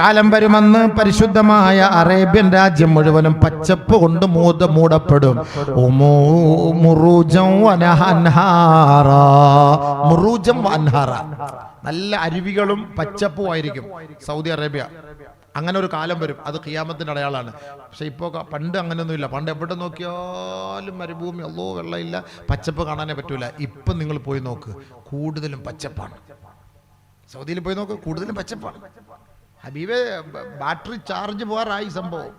കാലം വരുമെന്ന് പരിശുദ്ധമായ അറേബ്യൻ രാജ്യം മുഴുവനും പച്ചപ്പ് കൊണ്ട് മൂടപ്പെടും. നല്ല അരുവികളും പച്ചപ്പും ആയിരിക്കും സൗദി അറേബ്യ. അങ്ങനെ ഒരു കാലം വരും, അത് ഖിയാമത്തിന്റെ അടയാളാണ്. പക്ഷെ ഇപ്പോൾ പണ്ട് അങ്ങനെയൊന്നുമില്ല. പണ്ട് എവിടെ നോക്കിയാലും മരുഭൂമി, അല്ലോ വെള്ളമില്ല, പച്ചപ്പ് കാണാനേ പറ്റൂല. ഇപ്പം നിങ്ങൾ പോയി നോക്ക്, കൂടുതലും പച്ചപ്പാണ്. സൗദിയിൽ പോയി നോക്ക്, കൂടുതലും പച്ചപ്പാണ്. ഹബീബെ, ബാറ്ററി ചാർജ് പോകാറായി സംഭവം.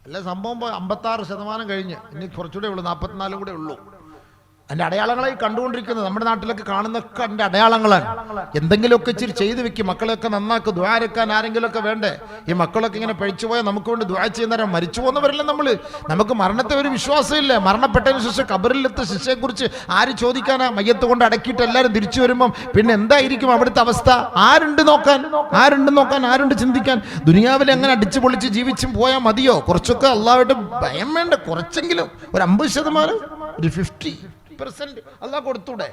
അല്ല, സംഭവം 56% കഴിഞ്ഞ്, ഇനി കുറച്ചുകൂടെ ഉള്ളൂ, 44 കൂടെ ഉള്ളൂ. അതിൻ്റെ അടയാളങ്ങളായി കണ്ടുകൊണ്ടിരിക്കുന്നത്. നമ്മുടെ നാട്ടിലൊക്കെ കാണുന്നൊക്കെ അതിൻ്റെ അടയാളങ്ങളാണ്. എന്തെങ്കിലുമൊക്കെ ഇച്ചിരി ചെയ്തു വെക്കും, മക്കളെയൊക്കെ നന്നാക്കും. ദുആ എടുക്കാൻ ആരെങ്കിലുമൊക്കെ വേണ്ടേ? ഈ മക്കളൊക്കെ ഇങ്ങനെ പഴിച്ചു പോയാൽ നമുക്ക് വേണ്ടി ദുആ ചെയ്യുന്നവരാണ്. മരിച്ചു പോകുന്നവരല്ല നമ്മൾ. നമുക്ക് മരണത്തെ ഒരു വിശ്വാസമില്ല. മരണപ്പെട്ടതിന് ശേഷം കബറിലെത്ത ശിക്ഷയെക്കുറിച്ച് ആര് ചോദിക്കാനാ? മയ്യത്ത് കൊണ്ട് അടക്കിയിട്ട് എല്ലാവരും തിരിച്ചു വരുമ്പം പിന്നെ എന്തായിരിക്കും അവിടുത്തെ അവസ്ഥ? ആരുണ്ട് നോക്കാൻ? ആരുണ്ട് ചിന്തിക്കാൻ? ദുനിയാവിൽ എങ്ങനെ അടിച്ചു പൊളിച്ച് ജീവിച്ചും പോയാൽ മതിയോ? കുറച്ചൊക്കെ അള്ളാഹുവിന്റെ ഭയം വേണ്ട. കുറച്ചെങ്കിലും ഒരു 50%, ഒരു 50% അള്ളാഹ് കൊടുത്തൂടെ?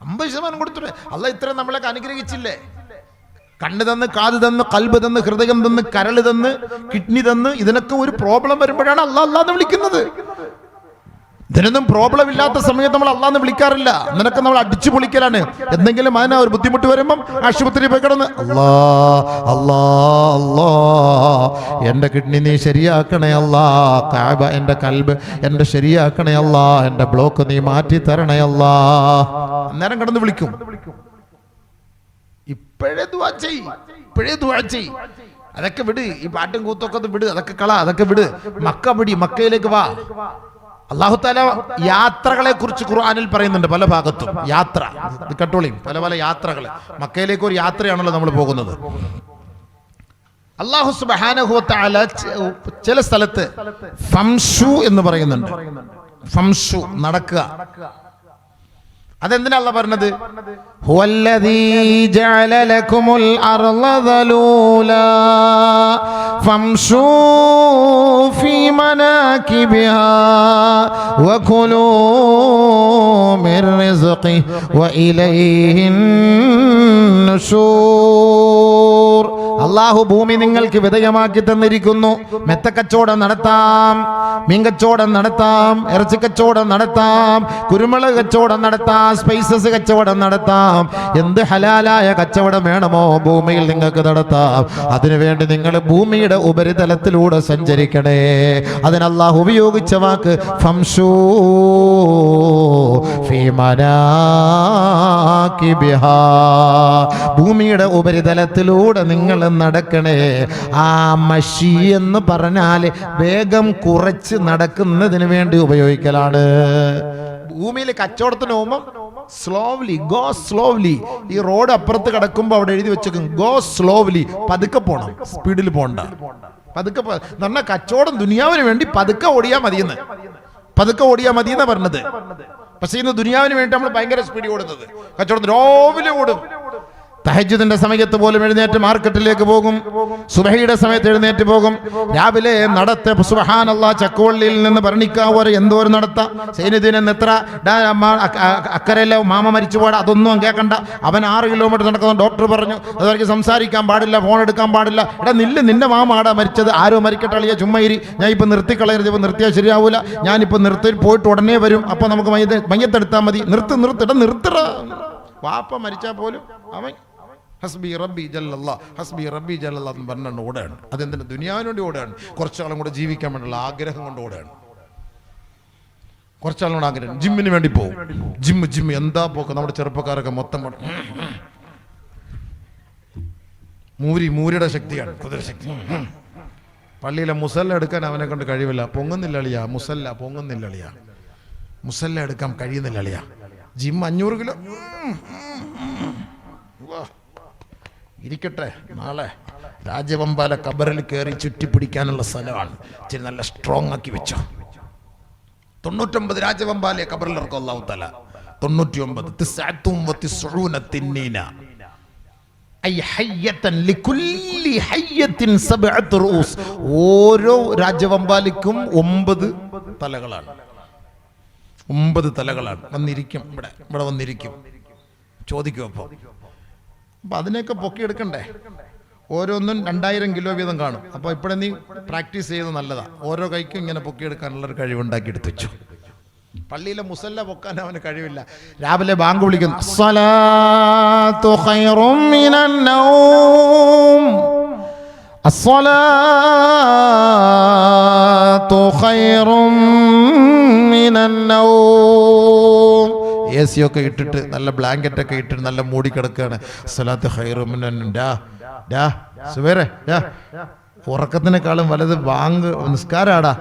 50% കൊടുത്തൂടെ? അള്ളാഹ് ഇത്രയും നമ്മളൊക്കെ അനുഗ്രഹിച്ചില്ലേ? കണ്ണ് തന്ന്, കാത് തന്ന്, കൽബ് തന്ന്, ഹൃദയം തന്ന്, കരള് തന്ന്, കിഡ്നി തന്ന്. ഇതിനൊക്കെ ഒരു പ്രോബ്ലം വരുമ്പോഴാണ് അള്ളാഹ് വിളിക്കുന്നത്. ഇതിനൊന്നും പ്രോബ്ലം ഇല്ലാത്ത സമയത്ത് നമ്മൾ അള്ളാഹ് വിളിക്കാറില്ല. ഇതിനൊക്കെ നമ്മൾ അടിച്ചു പൊളിക്കലാണ്. എന്തെങ്കിലും അതിന് ഒരു ബുദ്ധിമുട്ട് വരുമ്പം ആശുപത്രി പോയി കിടന്ന് അല്ലാ എന്റെ കിഡ്നി നീ ശരിയാക്കണേ അല്ലാ, കഅബ എന്റെ കൽബ് എന്റെ ശരിയാക്കണേ അല്ലാ, എന്റെ ബ്ലോക്ക് നീ മാറ്റി തരണേ അല്ലാ. അന്നേരം കിടന്ന് വിളിക്കും. ഇപ്പോഴേ ദുആ ചെയ്യ്. അതൊക്കെ വിട്. ഈ പാട്ടും കൂത്തൊക്കെ വിട്, അതൊക്കെ കള, അതൊക്കെ വിട്. മക്കയിലേക്ക് വാ. അല്ലാഹു തആല യാത്രകളെ കുറിച്ച് ഖുർആനിൽ പറയുന്നുണ്ട് പല ഭാഗത്തും. യാത്ര കേട്ടോളിയും, പല യാത്രകൾ. മക്കയിലേക്ക് ഒരു യാത്രയാണല്ലോ നമ്മൾ പോകുന്നത്. അല്ലാഹു സുബ്ഹാനഹു വ തആല ചില സ്ഥലത്ത് ഫംശു എന്ന് പറയുന്നുണ്ട്. ഫംശു, നടക്കുക. അതെന്തിനാ അല്ലാഹ് പറഞ്ഞത്? ഹുവല്ലദീ ജഅല ലക്കുമുൽ അർള ദലൂലാ ഫംശൂ ഫീ മനാകിബിഹാ വകുലൂ മിർ റിസ്ഖി വഇലൈഹിൻ നുശൂർ. അല്ലാഹു ഭൂമി നിങ്ങൾക്ക് വിധേയമാക്കി തന്നിരിക്കുന്നു. മെത്തക്കച്ചവടം നടത്താം, മീൻകച്ചവടം നടത്താം, ഇറച്ചിക്കച്ചവടം നടത്താം, കുരുമുളക് കച്ചവടം നടത്താം, സ്പൈസസ് കച്ചവടം നടത്താം. എന്ത് ഹലാലായ കച്ചവടം വേണമോ ഭൂമിയിൽ നിങ്ങൾക്ക് നടത്താം. അതിനുവേണ്ടി നിങ്ങൾ ഭൂമിയുടെ ഉപരിതലത്തിലൂടെ സഞ്ചരിക്കണേ. അതിന് അല്ലാഹു ഉപയോഗിച്ച വാക്ക് ഫംശൂ ഫീ മനാകിബിഹാ. ഭൂമിയുടെ ഉപരിതലത്തിലൂടെ നിങ്ങൾ നടക്കണേ. ആ മഷി എന്ന് പറഞ്ഞാൽ വേഗം കുറച്ച് നടക്കുന്നതിന് വേണ്ടി ഉപയോഗിക്കലാണ്. ഭൂമിയിൽ കച്ചവടത്തിന് പോകുമ്പോൾ സ്ലോവ്ലി, ഗോ സ്ലോവ്ലി. ഈ റോഡ് അപ്പുറത്ത് കിടക്കുമ്പോൾ അവിടെ എഴുതി വെച്ചേക്കും ഗോ സ്ലോവ്ലി, പതുക്കെ പോണം, സ്പീഡിൽ പോണ്ട, പതുക്കെ. പറഞ്ഞാൽ കച്ചവടം ദുനിയാവിന് വേണ്ടി പതുക്കെ ഓടിയാൽ മതിയെന്ന് പറഞ്ഞത്. പക്ഷേ ഇന്ന് ദുനിയാവിന് വേണ്ടി നമ്മൾ ഭയങ്കര സ്പീഡിൽ ഓടുന്നത്. കച്ചവടം രാവിലെ ഓടും. തഹജ്ജുദിന്റെ സമയത്ത് പോലും എഴുന്നേറ്റ് മാർക്കറ്റിലേക്ക് പോകും. സുബഹിയുടെ സമയത്ത് എഴുന്നേറ്റ് പോകും. രാവിലെ നടത്തെ സുബ്ഹാനല്ലാഹ്, ചക്കുവള്ളിയിൽ നിന്ന് ഭരണിക്കാവ് വരെ എന്തോ ഒരു നടത്ത. സൈനുദ്ദീൻ എത്ര അക്കരയിലെ മാമ മരിച്ചു പോടാ, അതൊന്നും കേൾക്കണ്ട. അവൻ 6 കിലോമീറ്റർ നടക്കുന്ന ഡോക്ടർ പറഞ്ഞു. അതുവരെയ്ക്ക് സംസാരിക്കാൻ പാടില്ല, ഫോൺ എടുക്കാൻ പാടില്ല. എടാ നിന്റെ മാമ ആടാ മരിച്ചത്, ആരോ മരിക്കട്ടെ അളിയ, ചുമ്മാ ഇരി. ഞാൻ ഇപ്പം നിർത്തിക്കളയരുത്, ഇപ്പം നിർത്തിയാൽ ശരിയാവൂല. ഞാനിപ്പോൾ നിർത്തി പോയിട്ട് ഉടനെ വരും. അപ്പോൾ നമുക്ക് മയ്യത്തെടുത്താൽ മതി. നിർത്തറ. വാപ്പ മരിച്ചാൽ പോലും അവൻ ഹസ്ബി റബ്ബി ജല്ലല്ലാഹ്, ഹസ്ബി റബ്ബി ജല്ലല്ലാഹ് എന്ന് പറഞ്ഞുകൊണ്ട് ഓടുകയാണ്. അതെന്തിനാ? ദുനിയാവിന് വേണ്ടി ഓടുകയാണ്. കുറച്ചാളും കൂടെ ജീവിക്കാൻ വേണ്ടിയുള്ള ആഗ്രഹം കൊണ്ട് ഓടുകയാണ്. കുറച്ചാളും കൂടെ ആഗ്രഹം. ജിമ്മിന് വേണ്ടി പോകും. ജിമ്മ് എന്താ പോക്ക്. നമ്മുടെ ചെറുപ്പക്കാരൊക്കെ മൊത്തം മൂരിയുടെ ശക്തിയാണ്, കുതിരശക്തി. പള്ളിയിലെ മുസല്ല എടുക്കാൻ അവനെ കൊണ്ട് കഴിവില്ല. പൊങ്ങുന്നില്ല അളിയ, മുസല്ല എടുക്കാൻ കഴിയുന്നില്ല അളിയ. Gym 500 kilo. ഇരിക്കട്ടെ, നാളെ രാജവമ്പാല കബറിൽ കയറി ചുറ്റിപ്പിടിക്കാനുള്ള സ്ഥലമാണ്. ഇച്ചിരി നല്ല സ്ട്രോങ് ആക്കി വെച്ചോ. 99 രാജവമ്പാലയെ കബറിൽ ഇറക്കും അല്ലാഹു തആല. 99 ഓരോ രാജവമ്പാലിക്കും 9 തലകളാണ്. 9 തലകളാണ്. വന്നിരിക്കും, ഇവിടെ വന്നിരിക്കും. ചോദിക്കും. അപ്പൊ അതിനെയൊക്കെ പൊക്കിയെടുക്കണ്ടേ? ഓരോന്നും 2000 കിലോ വീതം കാണും. അപ്പോൾ ഇപ്പോഴേ നീ പ്രാക്ടീസ് ചെയ്യുന്നത് നല്ലതാ. ഓരോ കൈക്കും ഇങ്ങനെ പൊക്കിയെടുക്കാനുള്ളൊരു കഴിവുണ്ടാക്കി എടുത്തു വെച്ചു. പള്ളിയിലെ മുസല്ല പൊക്കാൻ അവന് കഴിവില്ല. രാവിലെ ബാങ്ക് വിളിക്കുന്നു, അസ്സലാത്തു ഖൈറും മിനൻ നൗം, അസ്സലാത്തു ഖൈറും മിനൻ നൗം. AC ഒക്കെ ഇട്ടിട്ട് നല്ല ബ്ലാങ്കറ്റൊക്കെ ഇട്ടിട്ട് നല്ല മൂടി കിടക്കുകയാണ്. അസ്സലാത്തു ഖൈറും മിനൻ സുബൈറേ, ഉറക്കത്തിനേക്കാളും വലുത് ബാങ്ക് നിസ്കാരാടാ.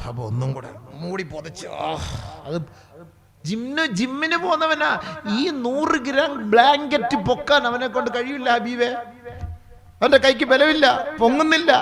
അപ്പൊ ഒന്നും കൂടെ മൂടി പൊതച്ച് അത് ജിമ്മിന് പോന്നവനാ. ഈ 100 ഗ്രാം ബ്ലാങ്കറ്റ് പൊക്കാൻ അവനെ കൊണ്ട് കഴിയില്ല ഹബീബേ. അവന്റെ കൈക്ക് ബലമില്ല, പൊങ്ങുന്നില്ല.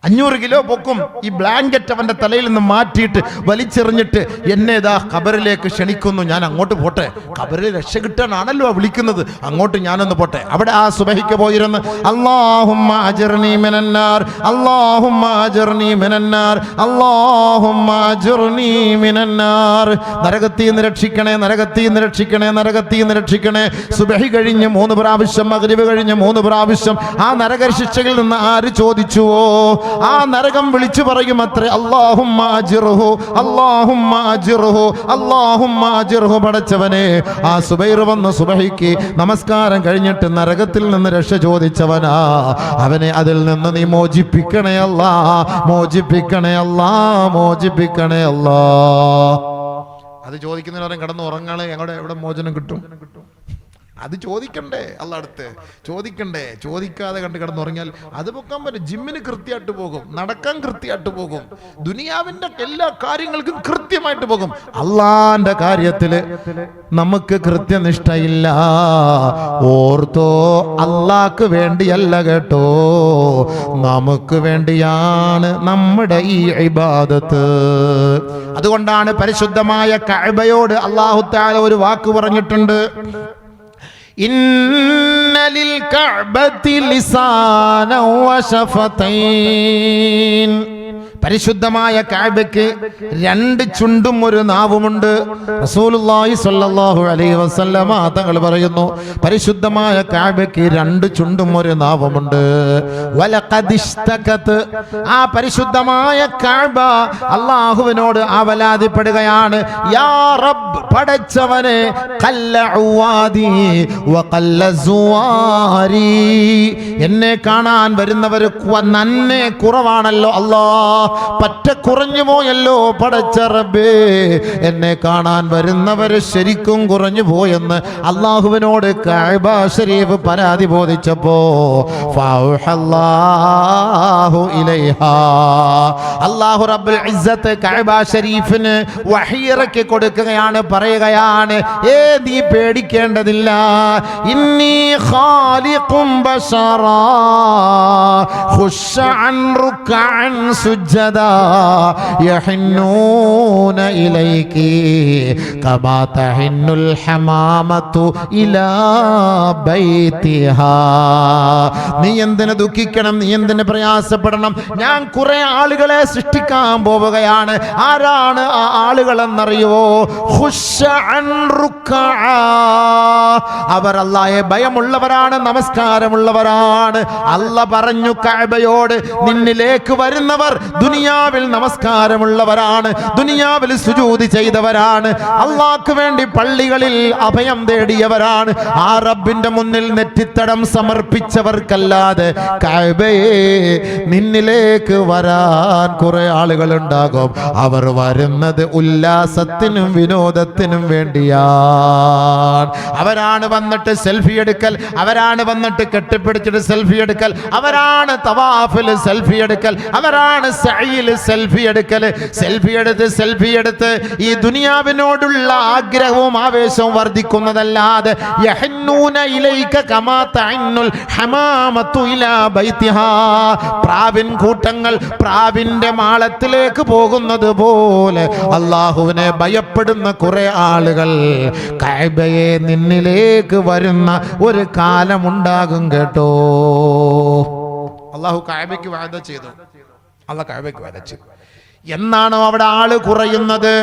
500 കിലോ പൊക്കും. ഈ ബ്ലാങ്കറ്റ് അവന്റെ തലയിൽ നിന്ന് മാറ്റിയിട്ട് വലിച്ചെറിഞ്ഞിട്ട് എന്നെ ഇതാ ഖബറിലേക്ക് ക്ഷണിക്കുന്നു. ഞാൻ അങ്ങോട്ട് പോട്ടെ, ഖബറിൽ രക്ഷ കിട്ടാനാണല്ലോ വിളിക്കുന്നത്, അങ്ങോട്ട് ഞാനൊന്ന് പോട്ടെ. അവിടെ ആ സുബഹിക്ക് പോയിരുന്ന് അല്ലാഹുമ്മ അജ്ർനി മിനന്നാർ, അല്ലാഹുമ്മ അജ്ർനി മിനന്നാർ, അല്ലാഹുമ്മ അജ്ർനി മിനന്നാർ. നരകത്തിൽ നിന്ന് രക്ഷിക്കണേ, നരകത്തിൽ നിന്ന് രക്ഷിക്കണേ, നരകത്തിൽ നിന്ന് രക്ഷിക്കണേ. സുബഹി കഴിഞ്ഞ് 3 പ്രാവശ്യം, മഗ്രിബ് കഴിഞ്ഞ് 3 പ്രാവശ്യം ആ നരക ശിക്ഷയിൽ നിന്ന് ആര് ചോദിച്ചുവോ ആ നരകം വിളിച്ചു പറയും അത്രേ, അല്ലാഹുമ്മ അജ്റുഹു, അല്ലാഹുമ്മ അജ്റുഹു, അല്ലാഹുമ്മ അജ്റുഹു. പടച്ചവനെ, ആ സുബൈർ വന്ന സുബഹിക്ക് നമസ്കാരം കഴിഞ്ഞിട്ട് നരകത്തിൽ നിന്ന് രക്ഷ ചോദിച്ചവനാ, അവനെ അതിൽ നിന്ന് നീ മോചിപ്പിക്കണേ അല്ലാ, മോചിപ്പിക്കണേ അല്ലാ, മോചിപ്പിക്കണേ അല്ലാ. അത് ചോദിക്കുന്നവരും കടന്ന് ഉറങ്ങാണ്. ഞങ്ങളുടെ എവിടെ മോചനം കിട്ടും? അത് ചോദിക്കണ്ടേ? അല്ല അടുത്ത് ചോദിക്കണ്ടേ? ചോദിക്കാതെ കണ്ട് കിടന്നുറങ്ങിയാൽ അത് പൊക്കാൻ പറ്റും. ജിമ്മിന് കൃത്യമായിട്ട് പോകും, നടക്കാൻ കൃത്യമായിട്ട് പോകും, ദുനിയാവിന്റെ എല്ലാ കാര്യങ്ങൾക്കും കൃത്യമായിട്ട് പോകും. അള്ളാന്റെ കാര്യത്തില് നമുക്ക് കൃത്യനിഷ്ഠയില്ല. ഓർത്തോ, അള്ളാക്ക് വേണ്ടിയല്ല കേട്ടോ, നമുക്ക് വേണ്ടിയാണ് നമ്മുടെ ഈ ഇബാദത്ത്. അതുകൊണ്ടാണ് പരിശുദ്ധമായ കഅബയോട് അല്ലാഹു തആല ഒരു വാക്ക് പറഞ്ഞിട്ടുണ്ട്, ഇന്ന ലിൽ കഅബതി ലിസാനൻ വശഫതൈൻ. പരിശുദ്ധമായ കഅബയ്ക്ക് 2 ചുണ്ടും 1 നാവുമുണ്ട്. റസൂലുള്ളാഹി സ്വല്ലല്ലാഹു അലൈഹി വസല്ലമ തങ്ങൾ പറയുന്നു, പരിശുദ്ധമായ കഅബയ്ക്ക് 2 ചുണ്ടും 1 നാവുമുണ്ട്. വലഖദ് ഇസ്തകത്, ആ പരിശുദ്ധമായ കഅബ അല്ലാഹുവിനോട് ആവലാതിപ്പെടുകയാണ്, യാ റബ്ബ്, പടച്ചവനെ, ഖല്ല ഉവാദി വഖല്ല സുവാരി. എന്നെ കാണാൻ വരുന്നവർ നന്നെ കുറവാണല്ലോ അല്ലാഹ്, പറ്റ കുറഞ്ഞു പോയല്ലോ പടച്ച റബ്ബേ, എന്നെ കാണാൻ വരുന്നവര് ശരിക്കും കുറഞ്ഞു പോയെന്ന് അള്ളാഹുവിനോട് കഅബ ശരീഫ് പരാതി ബോധിച്ചപ്പോ അല്ലാഹു റബ്ബുൽ ഇസ്സത്ത് കഅബ ശരീഫിന് വഹി ഇറക്കി കൊടുക്കുകയാണ്, പറയുകയാണ്, നീ പേടിക്കേണ്ടതില്ല, ഇന്നി ഖാലിഖും ബശറാ ഖുശ അൻ റുക്അൻ സുജ്ജദാ യഹിന്നൂന ഇലൈകി കമാ തഹിന്നുൽ ഹമാമതു ഇലാ ബൈതിഹാ. നീ എന്തിന് ദുഃഖിക്കണം, നീ എന്തിന് പ്രയാസപ്പെടണം? ഞാൻ കുറെ ആളുകളെ സൃഷ്ടിക്കാൻ പോവുകയാണ്. ആരാണ് ആ ആളുകൾ എന്നറിയുവോ? അവർ അല്ലാഹയെ ഭയമുള്ളവരാണ്, നമസ്കാരമുള്ളവരാണ്. അല്ലാഹ് പറഞ്ഞു കഅബയോട്, നിന്നിലേക്ക് വരുന്നവർ ദുനിയാവിൽ നമസ്കാരമുള്ളവരാണ്, ദുനിയാവിൽ സുജൂദ് ചെയ്തവരാണ്, അല്ലാഹ്ക്ക് വേണ്ടി പള്ളികളിൽ അഭയം തേടിയവരാണ്. ആ റബ്ബിന്റെ മുന്നിൽ നെറ്റിത്തടം സമർപ്പിച്ചവർക്കല്ലാതെ കഅബയെ നിന്നിലേക്ക് വരാൻ കുറെ ആളുകൾ ഉണ്ടാകും. അവർ വരുന്നത് ഉല്ലാസത്തിനും വിനോദത്തിനും വേണ്ടിയാണ്. അവരാണ് വന്നിട്ട് സെൽഫി എടുക്കൽ, അവരാണ് വന്നിട്ട് കെട്ടിപ്പിടിച്ചിട്ട് സെൽഫി എടുക്കൽ, അവരാണ് തവാഫിൽ സെൽഫി എടുക്കൽ, അവരാണ് സഅയിൽ സെൽഫി എടുക്കൽ. സെൽഫി എടുത്ത് ഈ ദുനിയാവിനോടുള്ള ആഗ്രഹവും ആവേശവും വർദ്ധിക്കുന്നതല്ലാതെ യഹന്നൂന ഇലൈക കമാ തഅന്നുൽ ഹമാമതു ഇലാ ബൈതിഹാ, പ്രാവിൻ കൂട്ടങ്ങൾ പ്രാവിന്റെ മാളത്തിലേക്ക് പോകുന്നത് പോലെ അല്ലാഹുവിനെ ഭയപ്പെടുന്ന കുറെ ആളുകൾ കഅബയെ നിന്നിലേക്ക് വരുന്ന ഒരു കാലമുണ്ടാകും കേട്ടോ. അല്ലാഹു കഅബയ്ക്ക് വഅദ ചെയ്തു, അല്ലാഹു കഅബയ്ക്ക് വഅദ ചെയ്തു. എന്നാണോ അവിടെ ആള് കുറയുന്നത്,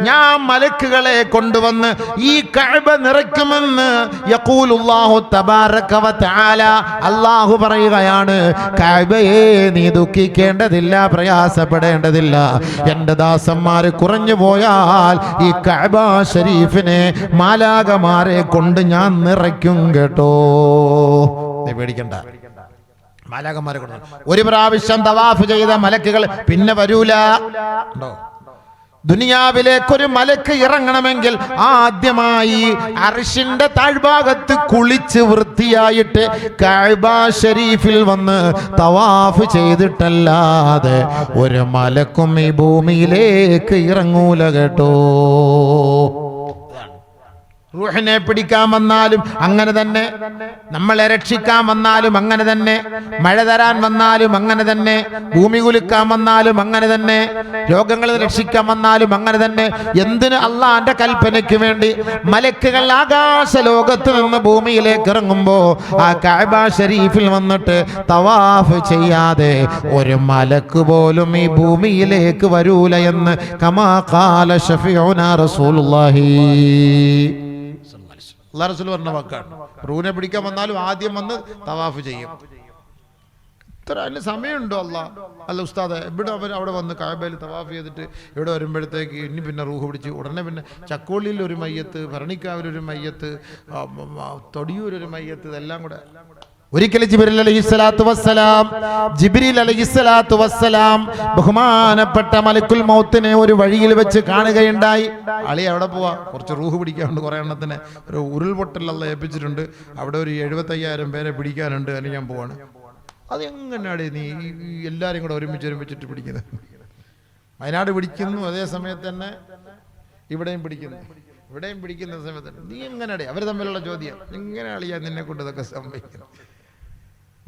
ഞാൻ മലക്കുകളെ കൊണ്ടുവന്ന് ഈ കഅബ നിറയ്ക്കുമെന്ന് യഖൂലുല്ലാഹു തബാറക വ തആല, അല്ലാഹു പറയുകയാണ്, കഅബയെ നീ ദുഃഖിക്കേണ്ടതില്ല, പ്രയാസപ്പെടേണ്ടതില്ല. എൻ്റെ ദാസന്മാർ കുറഞ്ഞു പോയാൽ ഈ കഅബ ശരീഫിനെ മാലാകമാരെ കൊണ്ട് ഞാൻ നിറയ്ക്കും കേട്ടോ. നീ പേടിക്കണ്ട. മാലാകന്മാരെ കൊണ്ട് ഒരു പ്രാവശ്യം തവാഫ് ചെയ്ത മലക്കുകൾ പിന്നെ വരൂല. ദുനിയാവിലേക്കൊരു മലക്ക് ഇറങ്ങണമെങ്കിൽ ആദ്യമായി അർശിന്റെ താഴ്ഭാഗത്ത് കുളിച്ച് വൃത്തിയായിട്ട് കഅബ ശരീഫിൽ വന്ന് തവാഫ് ചെയ്തിട്ടല്ലാതെ ഒരു മലക്കും ഈ ഭൂമിയിലേക്ക് ഇറങ്ങൂല കേട്ടോ. റൂഹിനെ പിടിക്കാൻ വന്നാലും അങ്ങനെ തന്നെ, നമ്മളെ രക്ഷിക്കാൻ വന്നാലും അങ്ങനെ തന്നെ, മഴ തരാൻ വന്നാലും അങ്ങനെ തന്നെ, ഭൂമി കുലുക്കാൻ വന്നാലും അങ്ങനെ തന്നെ, രോഗങ്ങളിൽ രക്ഷിക്കാൻ വന്നാലും അങ്ങനെ തന്നെ. എന്തിന് അള്ളാന്റെ കൽപ്പനയ്ക്ക് വേണ്ടി മലക്കുകൾ ആകാശ ലോകത്ത് നിന്ന് ഭൂമിയിലേക്ക് ഇറങ്ങുമ്പോ ആ കഅബ ശരീഫിൽ വന്നിട്ട് തവാഫ് ചെയ്യാതെ ഒരു മലക്ക് പോലും ഈ ഭൂമിയിലേക്ക് വരൂല എന്ന് കമാ ഖാല ശഫീഉനാ റസൂലുള്ളാഹി. അല്ലാഹു റസൂൽ പറഞ്ഞ വാക്കാണ്. റൂഹിനെ പിടിക്കാൻ വന്നാലും ആദ്യം വന്ന് തവാഫ് ചെയ്യും. ഇത്ര അതിന് സമയമുണ്ടോ? അല്ല ഉസ്താദ്, ഇവിടെ അവിടെ വന്ന് കഅബയിൽ തവാഫ് ചെയ്തിട്ട് ഇവിടെ വരുമ്പോഴത്തേക്ക് ഇനി പിന്നെ റൂഹ് പിടിച്ച് ഉടനെ പിന്നെ ചക്കോളിയിൽ ഒരു മയ്യത്ത്, ഭരണിക്കാവിലൊരു മയ്യത്ത്, തൊടിയൂരൊരു മയ്യത്ത്, ഇതെല്ലാം കൂടെ. ഒരിക്കലും ജിബ്രീൽ അലൈഹിസ്സലാത്തു വസ്സലാം ബഹുമാനപ്പെട്ട മലക്കുൽ മൗത്തിനെ ഒരു വഴിയിൽ വെച്ച് കാണുകയുണ്ടായി. അളി എവിടെ പോവാ? കുറച്ച് റൂഹ് പിടിക്കാനുണ്ട്, കുറെ എണ്ണത്തിന് ഒരു ഉരുൾപൊട്ടൽ അള്ളാഹ് ഏൽപ്പിച്ചിട്ടുണ്ട്, അവിടെ ഒരു 75,000 പേരെ പിടിക്കാനുണ്ട്, അതിന് ഞാൻ പോവാണ്. അതെങ്ങനെയാണ് നീ എല്ലാവരും കൂടെ ഒരുമിച്ചിട്ട് പിടിക്കുന്നത്? വയനാട് പിടിക്കുന്നു, അതേ സമയത്ത് തന്നെ ഇവിടെയും പിടിക്കുന്ന സമയത്ത് നീ എങ്ങനെയാടേ? അവർ തമ്മിലുള്ള ചോദ്യം, എങ്ങനെയാളിയാ നിന്നെ കൊണ്ട് ഇതൊക്കെ സംഭവിക്കുന്നത്?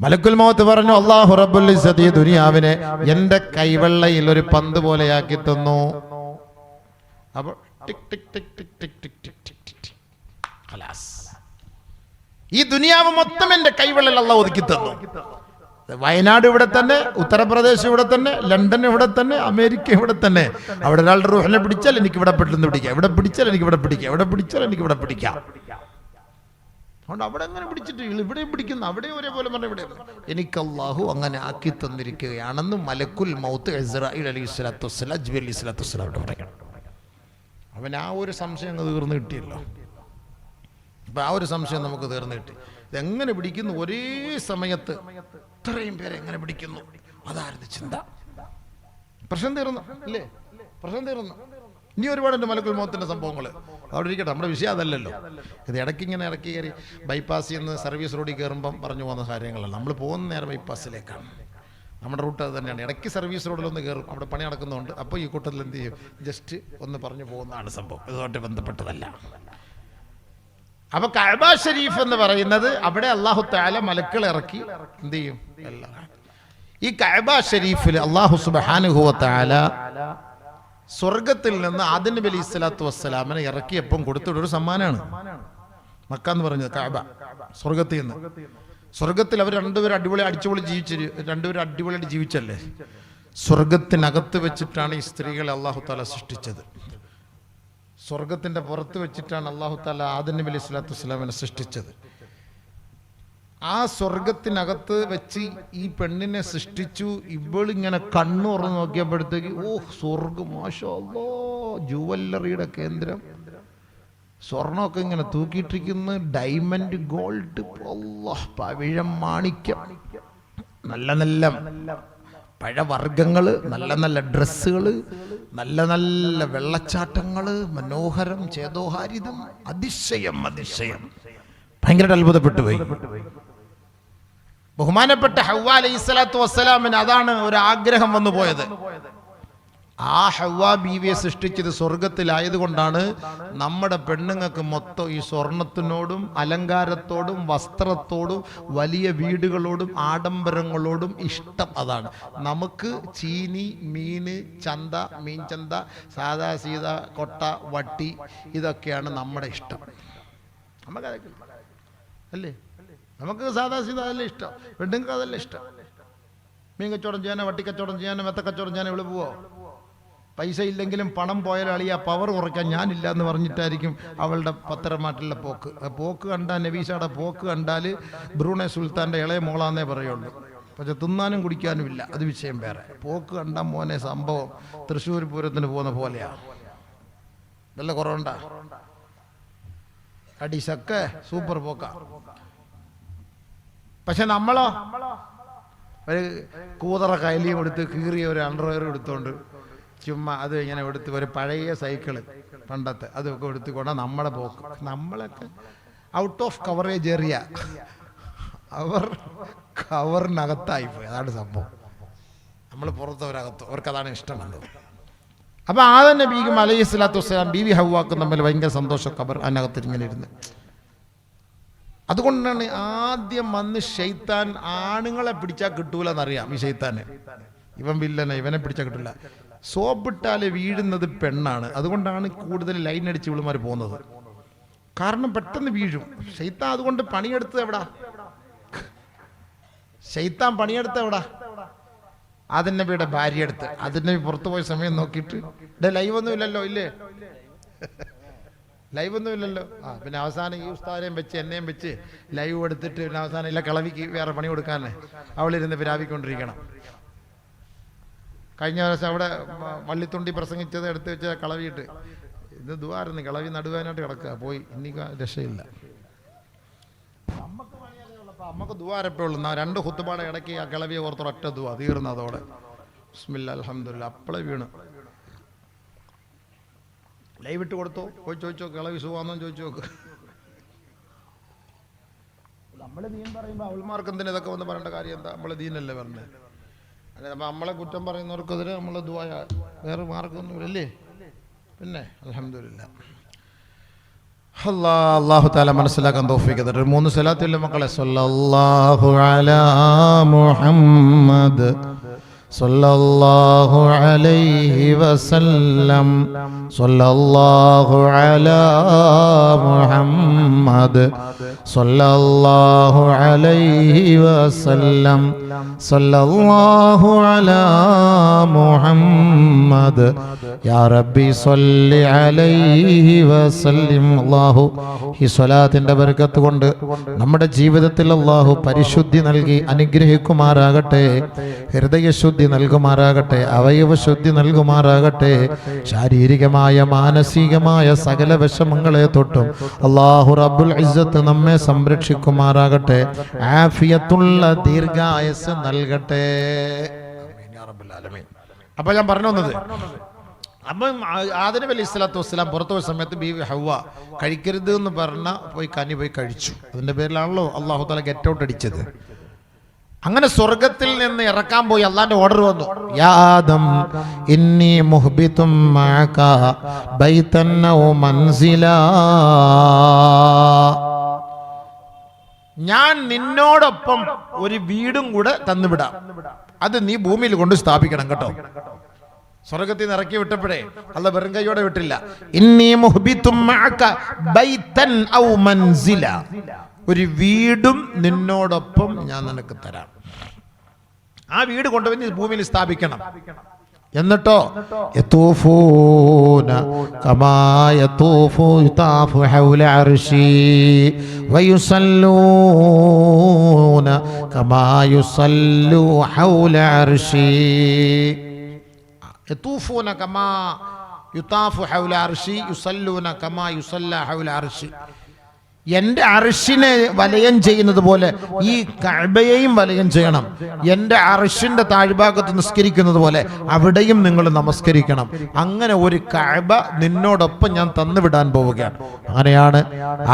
മലക്കുൽ മൗത്ത് പറഞ്ഞു, അല്ലാഹു റബ്ബുൽ ഇസ്സത്തി ദുനിയാവിനെ എൻ്റെ കൈവെള്ളയിൽ ഒരു പന്ത് പോലെയാക്കി തന്നു. അപ്പോൾ ടിക് ടിക് ടിക് ടിക് ടിക് ടിക് ടിക് ടിക് ടിക് ഖലാസ്, ഈ ദുനിയാവ് മൊത്തം എൻ്റെ കൈവെള്ളയിൽ അല്ലാഹു ഒതുക്കി തന്നു. വയനാട് ഇവിടെ തന്നെ, ഉത്തർപ്രദേശ് ഇവിടെ തന്നെ, ലണ്ടൻ ഇവിടെ തന്നെ, അമേരിക്ക ഇവിടെ തന്നെ. അവിടെ ഒരാളുടെ റൂഹിനെ പിടിച്ചാൽ എനിക്ക് ഇവിടെ പെട്ടെന്ന് പിടിക്കാം, ഇവിടെ പിടിച്ചാൽ എനിക്ക് ഇവിടെ പിടിക്കാം, ഇവിടെ പിടിച്ചാൽ എനിക്ക് ഇവിടെ പിടിക്കാം. അതുകൊണ്ട് അവിടെ അങ്ങനെ പിടിച്ചിട്ട് ഇവിടെയും പിടിക്കുന്നു, അവിടെയും ഒരേപോലെ പറഞ്ഞ ഇവിടെ എനിക്ക് അല്ലാഹു അങ്ങനെ ആക്കി തന്നിരിക്കുകയാണെന്ന് മലക്കുൽ മൗത്ത് ഇസ്രായീൽ അലൈഹിസ്സലാത്തു വസ്സലാം, ജിബ്രീൽ അലൈഹിസ്സലാത്തു വസ്സലാം പറയണം. അവൻ ആ ഒരു സംശയം അങ്ങ് തീർന്നു കിട്ടിയല്ലോ. അപ്പൊ ആ ഒരു സംശയം നമുക്ക് തീർന്നു കിട്ടി. ഇതെങ്ങനെ പിടിക്കുന്നു ഒരേ സമയത്ത് ഇത്രയും പേരെ എങ്ങനെ പിടിക്കുന്നു? അതായിരുന്നു ചിന്ത. പ്രശ്നം തീർന്നു അല്ലേ? പ്രശ്നം തീർന്നു. ഇനി ഒരുപാടുണ്ട് മലക്കുൽ മൗത്തിന്റെ സംഭവങ്ങൾ. അവിടെ ഇരിക്കട്ടെ, നമ്മുടെ വിഷയം അതല്ലല്ലോ. ഇത് ഇടയ്ക്ക് കയറി ബൈപ്പാസിൽ നിന്ന് സർവീസ് റോഡിൽ കയറുമ്പം പറഞ്ഞു പോകുന്ന കാര്യങ്ങളല്ല. നമ്മൾ പോകുന്ന നേരെ ബൈപ്പാസിലേക്കാണ്. നമ്മുടെ റൂട്ട് അത് തന്നെയാണ്. ഇടയ്ക്ക് സർവീസ് റോഡിലൊന്ന് കയറും, അവിടെ പണി നടക്കുന്നുണ്ട്. അപ്പോൾ ഈ കൂട്ടത്തിൽ എന്ത് ചെയ്യും? ജസ്റ്റ് ഒന്ന് പറഞ്ഞു പോകുന്നതാണ് സംഭവം, ഇതുമായിട്ട് ബന്ധപ്പെട്ടതല്ല. അപ്പൊ കഅബ ഷരീഫ് എന്ന് പറയുന്നത് അവിടെ അല്ലാഹു തആല മലക്കുകൾ ഇറക്കി എന്ത് ചെയ്യും? എല്ലാം. ഈ കഅബ ഷരീഫിൽ അല്ലാഹു സുബ്ഹാനഹു വ തആല സ്വർഗത്തിൽ നിന്ന് ആദം നബി അലൈഹിസ്സലാത്തു വസ്സലാമിനെ ഇറക്കിയപ്പം കൊടുത്തൊരു സമ്മാനമാണ് മക്ക എന്ന് പറഞ്ഞത്. കഅബ സ്വർഗത്തിൽ നിന്ന്. സ്വർഗത്തിൽ അവർ രണ്ടുപേരും അടിപൊളിയായിട്ട് ജീവിച്ചല്ലേ. സ്വർഗത്തിനകത്ത് വെച്ചിട്ടാണ് ഈ സ്ത്രീകളെ അല്ലാഹു തആല സൃഷ്ടിച്ചത്. സ്വർഗത്തിന്റെ പുറത്ത് വെച്ചിട്ടാണ് അല്ലാഹു തആല ആദം നബി അലൈഹിസ്സലാത്തു വസ്സലാമിനെ സൃഷ്ടിച്ചത്. ആ സ്വർഗത്തിനകത്ത് വെച്ച് ഈ പെണ്ണിനെ സൃഷ്ടിച്ചു. ഇവളിങ്ങനെ കണ്ണു തുറന്ന് നോക്കിയപ്പോഴത്തേക്ക് സ്വർഗം, മാഷാ അല്ലാഹ്, ജുവല്ലറിയുടെ കേന്ദ്രം, സ്വർണ്ണമൊക്കെ ഇങ്ങനെ തൂക്കിയിട്ടിരിക്കുന്നു, ഡയമണ്ട്, ഗോൾഡ്, പവിഴം, മാണിക്യം, നല്ല നല്ല പഴവർഗ്ഗങ്ങള്, നല്ല നല്ല ഡ്രസ്സുകൾ, നല്ല നല്ല വെള്ളച്ചാട്ടങ്ങള്, മനോഹരം, ചേതോഹാരിതം, അതിശയം. ഭയങ്കര അത്ഭുതപ്പെട്ടു പോയി. ബഹുമാനപ്പെട്ട ഹവ്വ അലൈഹിസ്സലാത്തു വസ്സലാമിന് അതാണ് ഒരു ആഗ്രഹം വന്നു പോയത്. ആ ഹവ്വ ബീവിയെ സൃഷ്ടിച്ചത് സ്വർഗത്തിലായതുകൊണ്ടാണ് നമ്മുടെ പെണ്ണുങ്ങൾക്ക് മൊത്തം ഈ സ്വർണത്തിനോടും അലങ്കാരത്തോടും വസ്ത്രത്തോടും വലിയ വീടുകളോടും ആഡംബരങ്ങളോടും ഇഷ്ടം. അതാണ് നമുക്ക് ചീനി, മീന്, ചന്ത, മീൻ ചന്ത, സാദാ സീത, കൊട്ട, വട്ടി, ഇതൊക്കെയാണ് നമ്മുടെ ഇഷ്ടം. നമുക്കതൊക്കെ അല്ലേ? നമുക്ക് സാദാ സീത അതല്ലേ ഇഷ്ടം, പെണ്ണുങ്ങൾക്ക് അതല്ലേ ഇഷ്ടം. മീൻ കച്ചവടം ചെയ്യാനോ, വട്ടി കച്ചവടം ചെയ്യാനോ, മെത്ത കച്ചവടം ചെയ്യാനോ ഇവിടെ പോവോ? പൈസ ഇല്ലെങ്കിലും പണം പോയാൽ അളിയ പവർ കുറയ്ക്കാൻ ഞാനില്ല എന്ന് പറഞ്ഞിട്ടായിരിക്കും അവളുടെ പത്തരമാറ്റുള്ള പോക്ക് കണ്ടാൽ നബീസയുടെ പോക്ക് കണ്ടാൽ ബ്രൂണെ സുൽത്താൻ്റെ ഇളയ മോളാന്നേ പറയുള്ളൂ. പക്ഷെ തിന്നാനും കുടിക്കാനും ഇല്ല, അത് വിഷയം വേറെ. പോക്ക് കണ്ടാൽ മോനെ സംഭവം തൃശ്ശൂർ പൂരത്തിന് പോകുന്ന പോലെയാണ്. നല്ല കുറവുണ്ട അടിശക്കെ സൂപ്പർ പോക്ക. പക്ഷെ നമ്മളോ ഒരു കൂതറ കൈലി കൊടുത്ത് കീറിയ ഒരു അണ്ടർവെയർ എടുത്തോണ്ട് ചുമ്മാ അത് ഇങ്ങനെ എടുത്ത് ഒരു പഴയ സൈക്കിള് പണ്ടത്തെ അതൊക്കെ എടുത്തുകൊണ്ടാ നമ്മളെ പോക്ക്. നമ്മളൊക്കെ ഔട്ട് ഓഫ് കവറേജ് ഏരിയ, അവർ കവറിനകത്തായി പോയി. അതാണ് സംഭവം. നമ്മൾ പുറത്തവരകത്ത് അവർക്കതാണ് ഇഷ്ടമല്ലോ. അപ്പൊ ആദം നബിക്കും അലൈഹി സ്വലാത്തു വസ്സലാം ബീവി ഹവ്വാക്കും തമ്മിൽ ഭയങ്കര സന്തോഷം കബർ അതിനകത്ത് ഇങ്ങനെ ഇരുന്ന്. അതുകൊണ്ടാണ് ആദ്യം വന്ന് ശൈത്താൻ ആണുങ്ങളെ പിടിച്ചാൽ കിട്ടൂല എന്നറിയാം. ഈ ശൈത്താന് ഇവൻ വില്ലനെ, ഇവനെ പിടിച്ചാൽ കിട്ടില്ല. സോപ്പിട്ടാല് വീഴുന്നത് പെണ്ണാണ്. അതുകൊണ്ടാണ് കൂടുതൽ ലൈൻ അടിച്ച് ഇവളുമാർ പോകുന്നത്. കാരണം പെട്ടെന്ന് വീഴും ശൈത്താൻ. അതുകൊണ്ട് പണിയെടുത്തത് എവിടാ? ശൈത്താൻ പണിയെടുത്ത എവിടാ? ആദം നബിയുടെ ഭാര്യ എടുത്ത്. ആദം നബി പുറത്തു പോയ സമയം നോക്കിയിട്ട് ലൈവ് ഒന്നും ഇല്ലല്ലോ, ഇല്ലേ? ലൈവ് ഒന്നും ഇല്ലല്ലോ. പിന്നെ അവസാനം ഈ ഉസ്താദിനെയും വെച്ച് എന്നെയും വെച്ച് ലൈവ് എടുത്തിട്ട് പിന്നെ അവസാനം ഇല്ല കളവിക്ക് വേറെ പണി കൊടുക്കാനേ അവളിരുന്ന് പിരാവിക്കൊണ്ടിരിക്കണം. കഴിഞ്ഞ ദിവസം അവിടെ വള്ളിത്തുണ്ടി പ്രസംഗിച്ചത് എടുത്ത് വെച്ച കളവിയിട്ട് ഇത് ദുആയിരുന്നു. കളവി നടുവാനായിട്ട് കിടക്കുക. പോയി ഇനി രക്ഷയില്ല. നമുക്ക് ദുആരപ്പേ ഉള്ളൂ. 2 ഖുത്ബയുടെ ഇടയ്ക്ക് ആ കിളവിയെ ഓർത്തൊരൊറ്റ ദുആ തീർന്നു. അതോടെ ബിസ്മില്ലാ അൽഹംദുലില്ലാ അപ്പളെ വീണ്. ലൈവ് ഇട്ട് കൊടുത്തോ, പോയി ചോദിച്ചോ കിളവി സുഖാന്നോ ചോദിച്ചു നോക്ക്. നമ്മൾ ദീൻ പറയുമ്പോൾ അവൾമാർക്ക് എന്തിനാ ഇതൊക്കെ വന്ന് പറയേണ്ട കാര്യം എന്താ? നമ്മൾ ദീനല്ലേ പറഞ്ഞത്. അല്ലെ നമ്മളെ കുറ്റം പറയുന്നവർക്കെതിരെ നമ്മൾ ദുആ, വേറെ മാർഗമൊന്നുമില്ലല്ലേ. പിന്നെ അൽഹംദുലില്ലാ. അല്ലാഹു തആല മനസ്സിലാക്കാൻ തൗഫീഖ് തരട്ടെ. 3 സ്വലാത്തില്ല മക്കളെ. സല്ലല്ലാഹു അലാ മുഹമ്മദ് സല്ലല്ലാഹു അലൈഹി വസല്ലം സല്ലല്ലാഹു അലാ മുഹമ്മദ് സല്ലല്ലാഹു അലൈഹി വസല്ലം സല്ലല്ലാഹു അലാ മുഹമ്മദ് യാ റബ്ബി സല്ലി അലൈഹി വസല്ലിം. അല്ലാഹു ഈ സ്വലാത്തിന്റെ ബർക്കത്ത് കൊണ്ട് നമ്മുടെ ജീവിതത്തിൽ അല്ലാഹു പരിശുദ്ധി നൽകി അനുഗ്രഹിക്കുമാറാകട്ടെ. ഹൃദയശുദ്ധി നൽകുമാറാകട്ടെ, അവയവശുദ്ധി നൽകുമാറാകട്ടെ. ശാരീരികമായ മാനസികമായ സകല വിഷമങ്ങളെ തൊട്ടും അല്ലാഹു റബ്ബുൽ ഇസ്സത്ത് നമ്മെ സംരക്ഷിക്കുമാറാകട്ടെ. ആഫിയത്തുള്ള ദീർഘായുസ്സ് നൽകട്ടെ. അപ്പൊ ഞാൻ പറഞ്ഞു വന്നത്, അപ്പം ആദം നബി അലൈഹി സ്വലാത്തു വസ്സലാം പുറത്തു പോയ സമയത്ത് ബീവി ഹവ്വ കഴിക്കരുത് എന്ന് പറഞ്ഞ പോയി പോയി കഴിച്ചു. അതിന്റെ പേരിലാണല്ലോ അല്ലാഹു തആല ഗെറ്റ് ഔട്ട് അടിച്ചത്. അങ്ങനെ സ്വർഗത്തിൽ നിന്ന് ഇറക്കാൻ പോയി അള്ളാന്റെ ഓർഡർ വന്നു. യാ ആദം ഇന്നി മുഹ്ബിതും മഅക ബൈതൻ ഔ മൻസിലാ. ഞാൻ നിന്നോടൊപ്പം ഒരു വീടും കൂടെ തന്നുവിടാം, അത് നീ ഭൂമിയിൽ കൊണ്ട് സ്ഥാപിക്കണം കേട്ടോ. സ്വർഗത്തിൽ നിന്ന് ഇറക്കി വിട്ടപ്പോഴേ അല്ല വെറും കൈയോടെ വിട്ടില്ല. ഇന്നി മുഹ്ബിതും മഅക ബൈതൻ ഔ മൻസില, ഒരു വീടും നിന്നോടൊപ്പം ഞാൻ നിനക്ക് തരാം. ആ വീട് കൊണ്ടുപോയി ഭൂമിയിൽ സ്ഥാപിക്കണം. എന്നിട്ടോ യതൂഫൂന കമാ യതൂഫു യുതാഫു ഹൗല അർശി വയുസല്ലൂന കമാ യുസല്ലു ഹൗല അർശി. യതൂഫൂന കമാ യുതാഫു ഹൗല അർശി യുസല്ലൂന കമാ യുസല്ല ഹൗല അർശി. എൻ്റെ അർശിനെ വലയം ചെയ്യുന്നത് പോലെ ഈ കഅബയെയും വലയം ചെയ്യണം. എൻ്റെ അർശിന്റെ താഴ്ഭാഗത്ത് നിസ്കരിക്കുന്നത് പോലെ അവിടെയും നിങ്ങൾ നമസ്കരിക്കണം. അങ്ങനെ ഒരു കഅബ നിന്നോടൊപ്പം ഞാൻ തന്നുവിടാൻ പോവുകയാണ്. അങ്ങനെയാണ്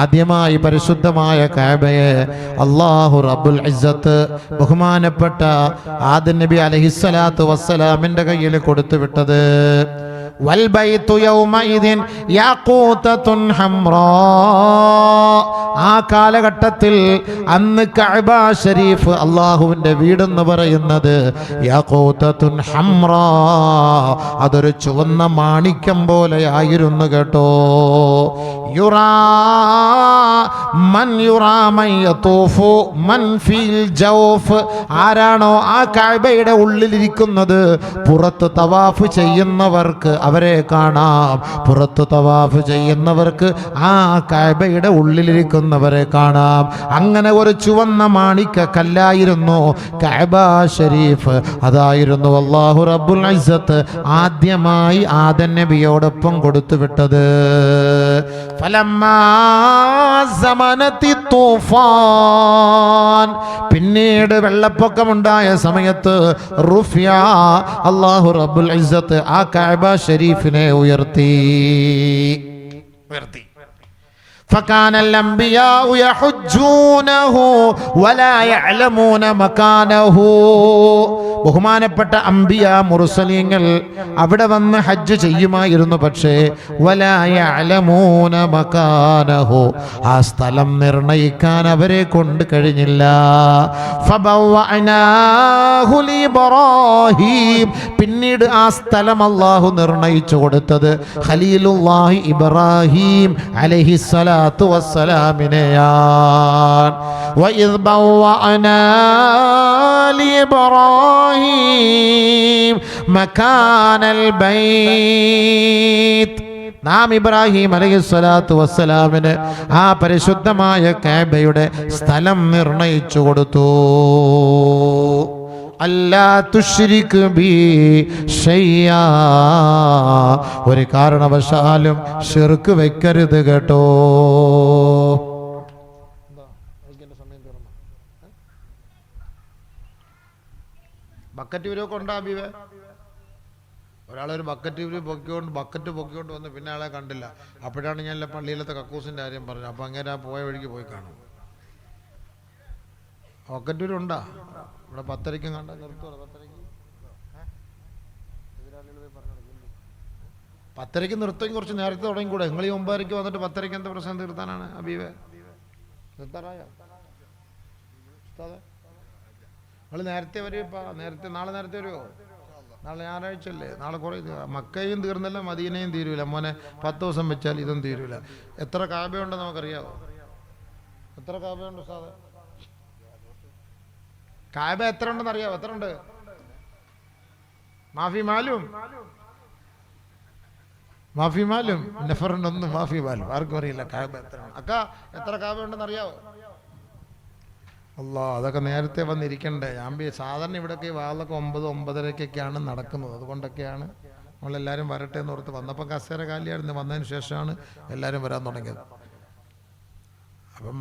ആദ്യമായി പരിശുദ്ധമായ കഅബയെ അല്ലാഹു റബ്ബുൽ ഇസ്സത്ത് ബഹുമാനപ്പെട്ട ആദം നബി അലൈഹിസ്സലാത്തു വസ്സലാമിന്റെ കയ്യിൽ കൊടുത്തു വിട്ടത്. വൽ ബൈതു യൗമഇദിൻ യാഖൂതത്തുൻ ഹംറാ. ആ കാലഘട്ടത്തിൽ അന്ന് കഅബ ശരീഫ് അല്ലാഹുവിന്റെ വീടെന്ന് പറയുന്നത് യാഖൂതത്തുൻ ഹംറാ, അതൊരു ചുവന്ന മാണിക്യം പോലെയായിരുന്നു കേട്ടോ. യുറാ മൻ യുറാ മൻ യതൂഫു മൻ ഫീൽ ജൗഫ്. ആരാണോ ആ കഅബയുടെ ഉള്ളിലിരിക്കുന്നത് പുറത്ത് തവാഫ് ചെയ്യുന്നവർക്ക് അവരെ കാണാം. പുറത്ത് തവാഫ് ചെയ്യുന്നവർക്ക് ആ കഅബയുടെ ഉള്ളിലിരിക്കുന്നവരെ കാണാം. അങ്ങനെ ഒരു ചുവന്ന മാണിക്ക കല്ലായിരുന്നു കഅബ ശരീഫ്. അതായിരുന്നു അല്ലാഹു റബ്ബുൽ ഇസ്സത്ത് ആദ്യമായി ആദം നബിയോടൊപ്പം കൊടുത്തുവിട്ടത്. ഫലമ്മാ സമനത്തി തൂഫാൻ, പിന്നീട് വെള്ളപ്പൊക്കമുണ്ടായ സമയത്ത് റുഫിയ, അല്ലാഹു റബ്ബുൽ ഇസ്സത്ത് ആ കഅബ ശരീഫിനെ ഉയർത്തി. فكان الأنبياء يحجونه ولا يعلمون مكانه. ബഹുമാനപ്പെട്ട അംബിയ മുർസലീങ്ങൾ അവിടെ വന്ന് ഹജ്ജ് ചെയ്യുമായിരുന്നു. പക്ഷേ വലാ യഅലമൂന മകാനഹു, ആ സ്ഥലം നിർണയിക്കാൻ അവരെ കൊണ്ട് കഴിഞ്ഞില്ല. ഫബവഅനാഹു ലിഇബ്രാഹീം, പിന്നീട് ആ സ്ഥലം അല്ലാഹു നിർണയിച്ചു കൊടുത്തത് ഖലീലുല്ലാഹി ഇബ്രാഹീം അലൈഹിസ്സലാത്തു വസ്സലാമിനെയാണ്. വഇദ് ബവഅനാ ലിഇബ്രാഹീം മകാനൽ ബൈത്ത്, നാം ഇബ്രാഹിം അലൈഹിസ്സലാത്തു വസ്സലാമിന് ആ പരിശുദ്ധമായ കഅബയുടെ സ്ഥലം നിർണയിച്ചു കൊടുത്തു. അല്ലാ തുശ്രിക് ബി ഷൈആ, ഒരു കാരണവശാലും ശിർക്ക് വെക്കരുത് കേട്ടോ. ബക്കറ്റ് ഇവരൊക്കെ ഉണ്ടാ ബീവേ? ഒരാളൊരു ബക്കറ്റ് പൊക്കിക്കൊണ്ട് വന്ന് പിന്നെ ആളെ കണ്ടില്ല. അപ്പോഴാണ് ഞാൻ പള്ളിയിലത്തെ കക്കൂസിൻ്റെ കാര്യം പറഞ്ഞു. അപ്പം അങ്ങനെ ആ പോയ വഴിക്ക് പോയി കാണും. ബക്കറ്റൂരുണ്ടാ ഇവിടെ? 10:30 കണ്ട നിർത്തുമല്ലോ. 10:30 നിർത്തുമെങ്കിൽ കുറച്ച് നേരത്തെ തുടങ്ങിക്കൂടെ? നിങ്ങൾ ഈ 9:30 വന്നിട്ട് 10:30 എന്താ പ്രശ്നം തീർത്താനാണ് അബീവേ? നിർത്താറായോ? നിങ്ങൾ നേരത്തെ വരുമോ? നാളെ നേരത്തെ വരുമോ? നാളെ ഞായറാഴ്ച അല്ലേ? നാളെ കുറേ മക്കയും തീർന്നല്ല, മദീനയും തീരൂല മോനെ. 10 ദിവസം വെച്ചാൽ ഇതും തീരൂല. എത്ര കാബയുണ്ടെന്ന് നമുക്കറിയാമോ? എത്ര കാബയുണ്ട് സാധാ? കാബ എത്ര ഉണ്ടെന്ന് അറിയാമോ? എത്ര ഉണ്ട്? മാഫി മാലും നെഫറിനൊന്നും മാഫി മാലും ആർക്കും അറിയില്ല കാബ എത്ര. അക്ക എത്ര കാബ ഉണ്ടെന്ന് അറിയാവോ? അല്ലാ, അതൊക്കെ നേരത്തെ വന്നിരിക്കണ്ടേ. ഞാൻ സാധാരണ ഇവിടെയൊക്കെ വാളൊക്കെ 9-9:30 നടക്കുന്നത്. അതുകൊണ്ടൊക്കെയാണ് നമ്മളെല്ലാവരും വരട്ടെ എന്ന് ഓർത്ത് വന്നപ്പോൾ കസേര കാലിയായിരുന്നു. വന്നതിന് ശേഷമാണ് എല്ലാവരും വരാൻ തുടങ്ങിയത്. അപ്പം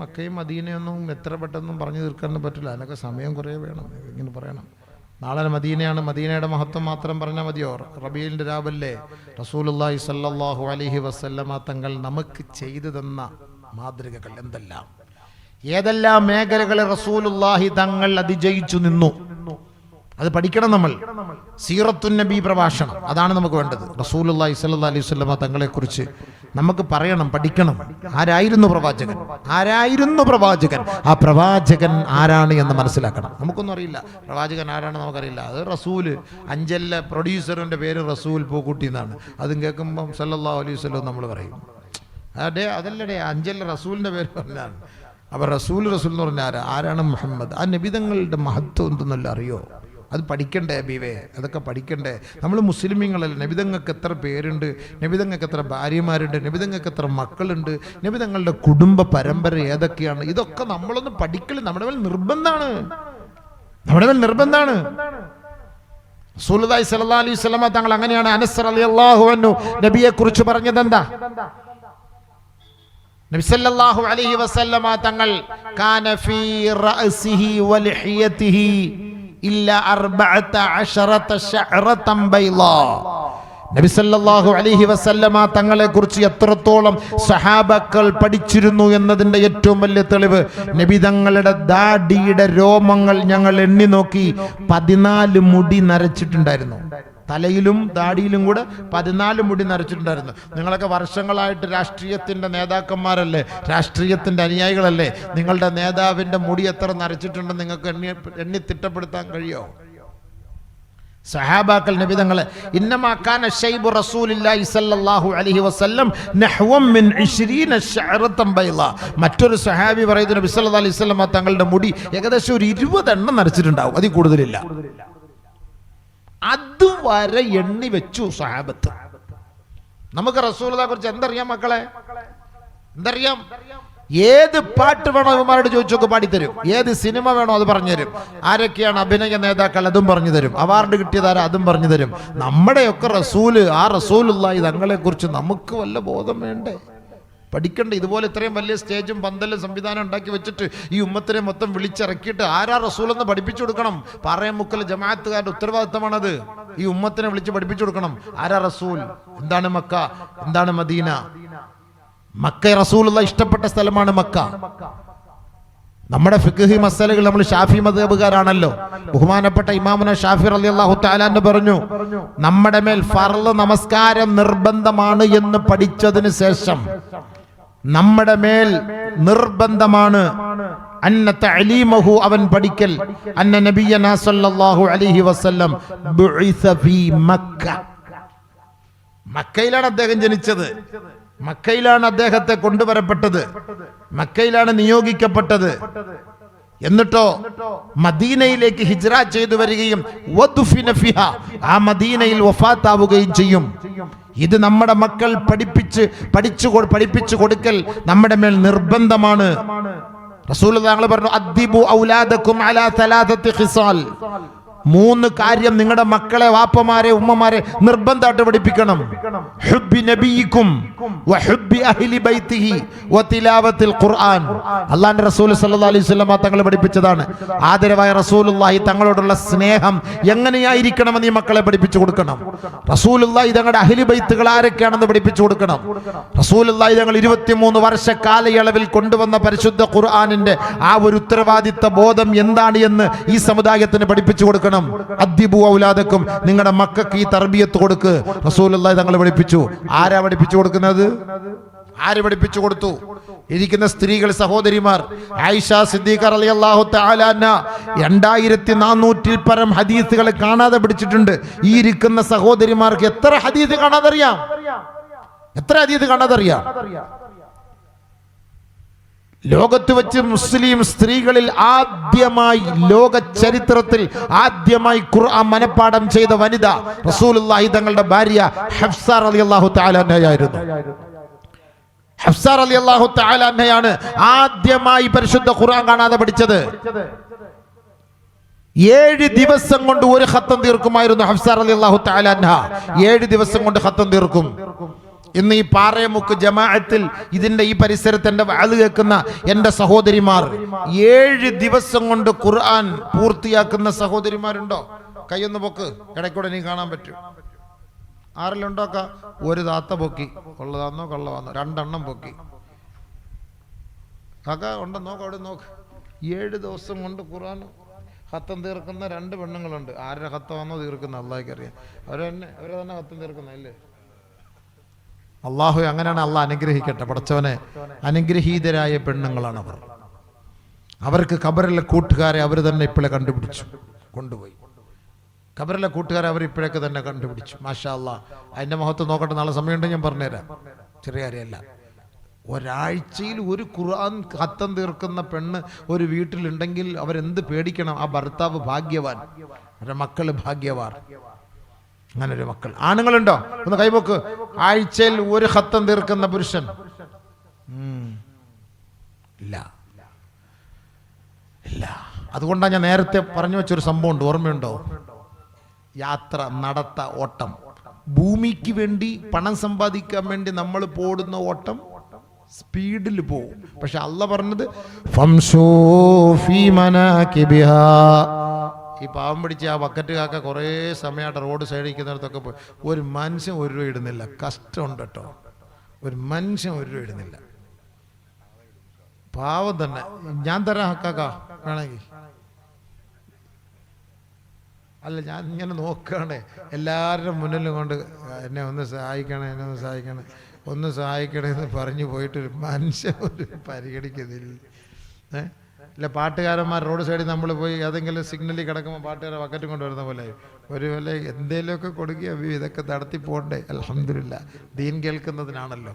മക്കയും മദീനയൊന്നും എത്ര പെട്ടെന്നും പറഞ്ഞു തീർക്കാനൊന്നും പറ്റില്ല. അതിനൊക്കെ സമയം കുറേ വേണം. ഇങ്ങനെ പറയണം. നാളെ മദീനയാണ്, മദീനയുടെ മഹത്വം മാത്രം പറഞ്ഞാൽ മതിയോ? റബീഇന്റെ രാവല്ലേ റസൂലുള്ളാഹി സ്വല്ലല്ലാഹു അലൈഹി വസല്ലമ തങ്ങൾ നമുക്ക് ചെയ്തു തന്ന മാതൃകകൾ എന്തെല്ലാം, ഏതെല്ലാം മേഖലകളെ റസൂലുള്ളാഹി തങ്ങൾ അതിജയിച്ചു നിന്നു. അത് പഠിക്കണം നമ്മൾ. സീറത്തുൻ നബി പ്രഭാഷണം, അതാണ് നമുക്ക് വേണ്ടത്. റസൂലുള്ളാഹി സ്വല്ലല്ലാഹു അലൈഹി വസല്ലമ തങ്ങളെ കുറിച്ച് നമുക്ക് പറയണം, പഠിക്കണം. ആരായിരുന്നു പ്രവാചകൻ? ആ പ്രവാചകൻ ആരാണ് എന്ന് മനസ്സിലാക്കണം. നമുക്കൊന്നും അറിയില്ല പ്രവാചകൻ ആരാണെന്ന് നമുക്കറിയില്ല. അത് റസൂല്, അഞ്ചലിലെ പ്രൊഡ്യൂസറിന്റെ പേര് റസൂൽ പൂക്കുട്ടി എന്നാണ്. അതും കേൾക്കുമ്പം സല്ലല്ലാഹു അലൈഹി വസല്ലം നമ്മൾ പറയും. അതല്ലേ അഞ്ചലിലെ റസൂലിന്റെ പേര് പറഞ്ഞാണ്. അപ്പോൾ റസൂൽ എന്ന് പറഞ്ഞാൽ ആരാണ്? മുഹമ്മദ്. ആ നബിതങ്ങളുടെ മഹത്വം എന്തെന്നല്ല അറിയോ? അത് പഠിക്കണ്ടേ ബീവേ? അതൊക്കെ പഠിക്കണ്ടേ? നമ്മൾ മുസ്ലിമീങ്ങളല്ല. നബിതങ്ങൾക്ക് എത്ര പേരുണ്ട്, നബിതങ്ങൾക്ക് എത്ര ഭാര്യമാരുണ്ട്, നബിതങ്ങൾക്ക് എത്ര മക്കളുണ്ട്, നബിതങ്ങളുടെ കുടുംബ പരമ്പര ഏതൊക്കെയാണ്, ഇതൊക്കെ നമ്മളൊന്ന് പഠിക്കൽ നമ്മുടെ മേൽ നിർബന്ധമാണ്. റസൂലുള്ളാഹി സ്വല്ലല്ലാഹു അലൈഹി വസല്ലം തങ്ങൾ അങ്ങനെയാണ്. അനസ് റളിയല്ലാഹു അൻഹു നബിയെ കുറിച്ച് പറഞ്ഞത് എന്താ? നബി സല്ലല്ലാഹു അലൈഹി വസല്ലമ തങ്ങൾ കാന ഫീ റഅസിഹി വലിഹിയതിഹി ഇല്ലാ 14 ശഅറതൻ ബൈളാ. നബി സല്ലല്ലാഹു അലൈഹി വസല്ലമ തങ്ങളെ കുറിച്ച് എത്രത്തോളം സഹാബാക്കൾ പഠിച്ചിരുന്നു എന്നതിന്റെ ഏറ്റവും വലിയ തെളിവ് നബി തങ്ങളുടെ ദാഡിയുടെ രോമങ്ങൾ ഞങ്ങൾ എണ്ണി നോക്കി 14 മുടി നരച്ചിട്ടുണ്ടായിരുന്നു. തലയിലും താടിയിലും കൂടെ 14 മുടി നരച്ചിട്ടുണ്ടായിരുന്നു. നിങ്ങളൊക്കെ വർഷങ്ങളായിട്ട് രാഷ്ട്രീയത്തിൻ്റെ നേതാക്കന്മാരല്ലേ, രാഷ്ട്രീയത്തിൻ്റെ അനുയായികളല്ലേ? നിങ്ങളുടെ നേതാവിൻ്റെ മുടി എത്ര നരച്ചിട്ടുണ്ടെന്ന് നിങ്ങൾക്ക് എണ്ണി തിട്ടപ്പെടുത്താൻ കഴിയോ? സഹാബാക്കൾ നബിതങ്ങളെ ഇന്നമാ കാന ശൈബു റസൂലില്ലാഹി സ്വല്ലല്ലാഹു അലൈഹി വസല്ലം നഹ്വൻ മിൻ 20 ശഅറതൻ ബൈളാ. മറ്റൊരു സഹാബി പറയുന്നു നബി സല്ലല്ലാഹു അലൈഹി വസല്ലം തങ്ങളുടെ മുടി ഏകദേശം ഒരു 20 എണ്ണം നരച്ചിട്ടുണ്ടാവും, അതിൽ കൂടുതലില്ല. അതുവരെ എണ്ണി വെച്ചു സഹാബത്ത്. നമുക്ക് റസൂലുള്ളാഹിയെ കുറിച്ച് എന്തറിയാം മക്കളെ? എന്തറിയാം? ഏത് പാട്ട് വേണോ ഇവന്മാരോട് ചോദിച്ചൊക്കെ പാടിത്തരും. ഏത് സിനിമ വേണോ അത് പറഞ്ഞുതരും. ആരൊക്കെയാണ് അഭിനയ നേതാക്കൾ അതും പറഞ്ഞു തരും. അവാർഡ് കിട്ടിയതാരാ അതും പറഞ്ഞു തരും. നമ്മുടെയൊക്കെ റസൂല്, ആ റസൂലുള്ളാഹി തങ്ങളെ കുറിച്ച് നമുക്ക് വല്ല ബോധം വേണ്ടേ? പഠിക്കണ്ടേ? ഇതുപോലെ ഇത്രയും വലിയ സ്റ്റേജും പന്തലും സംവിധാനം ഉണ്ടാക്കി വെച്ചിട്ട് ഈ ഉമ്മത്തിനെ മൊത്തം വിളിച്ചിറക്കിയിട്ട് ആരാ റസൂലെന്ന് പഠിപ്പിച്ചു കൊടുക്കണം. പാറയം മുക്കൽ ജമാഅത്തുകാരുടെ ഉത്തരവാദിത്തമാണത്. ഈ ഉമ്മത്തിനെ വിളിച്ച് പഠിപ്പിച്ചു കൊടുക്കണം. ആരാ റസൂൽ, എന്താണ് മക്ക, എന്താണ് മദീന. മക്ക റസൂലുള്ളാഹി ഇഷ്ടപ്പെട്ട സ്ഥലമാണ് മക്ക. നമ്മുടെ ഫിഖ്ഹി മസലകൾ നമ്മൾ ഷാഫി മദ്ഹബുകാരാണല്ലോ. ബഹുമാനപ്പെട്ട ഇമാമുന ഷാഫി റളിയല്ലാഹു തആല എന്ന് പറഞ്ഞു, നമ്മുടെ മേൽ ഫർള് നമസ്കാരം നിർബന്ധമാണ് എന്ന് പഠിച്ചതിന് ശേഷം നമ്മുടെ മേൽ നിർബന്ധമാണ് അന്ന തഅലീമഹു അവൻ പഠിക്കൽ അന്ന നബിയനാ സല്ലല്ലാഹു അലൈഹി വസല്ലം ബുഇസ ഫീ മക്ക. മക്കയിലാണ് അദ്ദേഹം ജനിച്ചത്, മക്കയിലാണ് അദ്ദേഹത്തെ കൊണ്ടുവരപ്പെട്ടത്, മക്കയിലാണ് നിയോഗിക്കപ്പെട്ടത്. എന്നിട്ടോ മദീനയിലേക്ക് ഹിജ്റ ചെയ്തു വരികയും ആ മദീനയിൽ വഫാത്താവുകയും ചെയ്യും. ഇത് നമ്മുടെ മക്കൾ പഠിപ്പിച്ചു കൊടുക്കൽ നമ്മുടെ മേൽ നിർബന്ധമാണ്. റസൂലുള്ളാഹി പറഞ്ഞു, അദ്ദിബു ഔലാദക്കും അലാ സലാസത്തി ഖിസാൽ. 3 കാര്യം നിങ്ങളുടെ മക്കളെ, വാപ്പമാരെ, ഉമ്മമാരെ നിർബന്ധമായിട്ട് പഠിപ്പിക്കണം. ഹുബ്ബി നബിയിക്കും വഹുബ്ബി അഹ്ലി ബൈതിഹി വതിലാവത്തിൽ ഖുർആൻ. അല്ലാഹുവിന്റെ റസൂൽ സല്ലല്ലാഹു അലൈഹി വസല്ലം തങ്ങൾ പഠിപ്പിച്ചതാണ്. ആദരവായ റസൂലുള്ളാഹി തങ്ങളോടുള്ള സ്നേഹം എങ്ങനെയായിരിക്കണമെന്ന് ഈ മക്കളെ പഠിപ്പിച്ചു കൊടുക്കണം. റസൂലുള്ളാഹി തങ്ങളുടെ അഹ്ലി ബൈത്തുകൾ ആരൊക്കെയാണെന്ന് പഠിപ്പിച്ചു കൊടുക്കണം. റസൂലുള്ളാഹി തങ്ങൾ 23 വർഷ കാലയളവിൽ കൊണ്ടുവന്ന പരിശുദ്ധ ഖുർആനിന്റെ ആ ഒരു ഉത്തരവാദിത്ത ബോധം എന്താണ് എന്ന് ഈ സമുദായത്തിന് പഠിപ്പിച്ചു കൊടുക്കണം. അദ്ദിബു ഔലാദക്കും, നിങ്ങളുടെ മക്കൾക്ക് ഈ തർബിയത്ത് കൊടുക്ക്. റസൂലുള്ളാഹി തങ്ങൾ പഠിപ്പിച്ചു. ആരാ പഠിപ്പിച്ചു കൊടുക്കുന്നത്? ആര് പഠിപ്പിച്ചു കൊടുത്തു? ഇരിക്കുന്ന സ്ത്രീകൾ, സഹോദരിമാർ. ആയിഷ സിദ്ദീഖ റളിയല്ലാഹു തആല അൻഹ 2400-ൽ പരം ഹദീസുകൾ കാണാതെ പിടിച്ചിട്ടുണ്ട്. ഈ ഇരിക്കുന്ന സഹോദരിമാർക്ക് എത്ര ഹദീസ് കാണാതറിയാം? എത്ര ഹദീസ് കാണാതറിയാം? ലോകത്ത് വെച്ച് മുസ്ലിം സ്ത്രീകളിൽ ആദ്യമായി, ലോക ചരിത്രത്തിൽ ആദ്യമായി ഖുർആൻ മനപ്പാഠം ചെയ്ത വനിത റസൂലുള്ളാഹി തങ്ങളുടെ ഭാര്യ ഹഫ്സ റളിയല്ലാഹു തആല അൻഹയായിരുന്നു. ഹഫ്സ റളിയല്ലാഹു തആല അൻഹയാണ് ആദ്യമായി പരിശുദ്ധ ഖുർആൻ കാണാതെ പഠിച്ചത്. 7 ദിവസം കൊണ്ട് ഒരു ഖത്തം തീർക്കുമായിരുന്നു ഹഫ്സ റളിയല്ലാഹു തആല അൻഹ. 7 ദിവസം കൊണ്ട് ഖത്തം തീർക്കും. ഇന്ന് ഈ പാറയമുക്ക് ജമാഅത്തിൽ ഇതിന്റെ ഈ പരിസരത്ത് എന്റെ വഅദ് കേൾക്കുന്ന എന്റെ സഹോദരിമാർ 7 ദിവസം കൊണ്ട് ഖുർആൻ പൂർത്തിയാക്കുന്ന സഹോദരിമാരുണ്ടോ? കൈയൊന്ന് പൊക്ക്, ഇടയ്ക്കൂടെ നീ കാണാൻ പറ്റും. ആരെല്ലുണ്ടോക്ക? ഒരു താത്ത പൊക്കി. കൊള്ളതാന്നോ കൊള്ളവാന്നോ? 2 എണ്ണം പൊക്കി. കാക്ക ഉണ്ടോ? നോക്ക്, അവിടെ നോക്ക്. 7 ദിവസം കൊണ്ട് ഖുർആൻ ഖത്തം തീർക്കുന്ന 2 പെണ്ണുങ്ങളുണ്ട്. ആരുടെ ഖത്തമാണോ തീർക്കുന്ന അള്ളാഹ്ക്ക് അറിയാം. അവരെ തന്നെ ഖത്തം തീർക്കുന്നല്ലേ? അള്ളാഹു അങ്ങനെയാണ്. അള്ളാഹ് അനുഗ്രഹിക്കട്ടെ. പടച്ചവനെ, അനുഗ്രഹീതരായ പെണ്ണുങ്ങളാണ് അവർ. അവർക്ക് ഖബറിലെ കൂട്ടുകാരെ അവർ തന്നെ ഇപ്പോഴേ കണ്ടുപിടിച്ചു കൊണ്ടുപോയി. ഖബറിലെ കൂട്ടുകാരെ അവർ ഇപ്പോഴേക്ക് തന്നെ കണ്ടുപിടിച്ചു. മാഷാ അള്ളാഹ്. അതിൻ്റെ മഹത്വം നോക്കട്ടെ. നാളെ സമയമുണ്ടെങ്കിൽ ഞാൻ പറഞ്ഞുതരാം. ചെറിയ കാര്യമല്ല. ഒരാഴ്ചയിൽ ഒരു ഖുർആൻ ഖത്തം തീർക്കുന്ന പെണ്ണ് ഒരു വീട്ടിലുണ്ടെങ്കിൽ അവരെന്ത് പേടിക്കണം? ആ ഭർത്താവ് ഭാഗ്യവാൻ, അവരുടെ മക്കള് ഭാഗ്യവാൻ. അങ്ങനെ ഒരു മക്കൾ. ആണുങ്ങളുണ്ടോ? ഒന്ന് കൈപോക്ക്. ആഴ്ചയിൽ ഒരു ഖത്തം തീർക്കുന്ന പുരുഷൻ ഇല്ല, ഇല്ല. അതുകൊണ്ടാണ് ഞാൻ നേരത്തെ പറഞ്ഞു വെച്ചൊരു സംഭവം ഉണ്ട്, ഓർമ്മയുണ്ടോ? യാത്ര, നടത്ത, ഓട്ടം. ഭൂമിക്ക് വേണ്ടി പണം സമ്പാദിക്കാൻ വേണ്ടി നമ്മൾ പോടുന്ന ഓട്ടം സ്പീഡിൽ പോവും. പക്ഷെ അള്ളാഹ് പറഞ്ഞത് ഫംശൂ ഫീ മനാകിബിഹാ. ഈ പാവം പിടിച്ച് ആ ബക്കറ്റ് കാക്ക കുറേ സമയമായിട്ട് റോഡ് സൈഡിൽ ഇരിക്കുന്നിടത്തൊക്കെ പോയി ഒരു മനുഷ്യൻ 1 രൂപ ഇടുന്നില്ല. കഷ്ടമുണ്ട് കേട്ടോ. ഒരു മനുഷ്യൻ 1 രൂപ ഇടുന്നില്ല. പാവം തന്നെ. ഞാൻ തരാം കാക്ക വേണമെങ്കിൽ. അല്ല, ഞാൻ ഇങ്ങനെ നോക്കുകയാണ് എല്ലാവരുടെ മുന്നിലും കൊണ്ട് എന്നെ ഒന്ന് സഹായിക്കണേ, എന്നെ ഒന്ന് സഹായിക്കണേ, ഒന്ന് സഹായിക്കണേ എന്ന് പറഞ്ഞു പോയിട്ടൊരു മനുഷ്യൻ ഒരു പരിഗണിക്കുന്നില്ല. ഇല്ല, പാട്ടുകാരന്മാർ റോഡ് സൈഡിൽ നമ്മൾ പോയി ഏതെങ്കിലും സിഗ്നലിൽ കിടക്കുമ്പോൾ പാട്ടുകാരെ ബക്കറ്റും കൊണ്ടുവരുന്ന പോലെ ഒരു പോലെ എന്തെങ്കിലുമൊക്കെ കൊടുക്കുക. ഇതൊക്കെ നടത്തി പോകണ്ടേ? അൽഹംദുലില്ലാ, ദീൻ കേൾക്കുന്നതിനാണല്ലോ.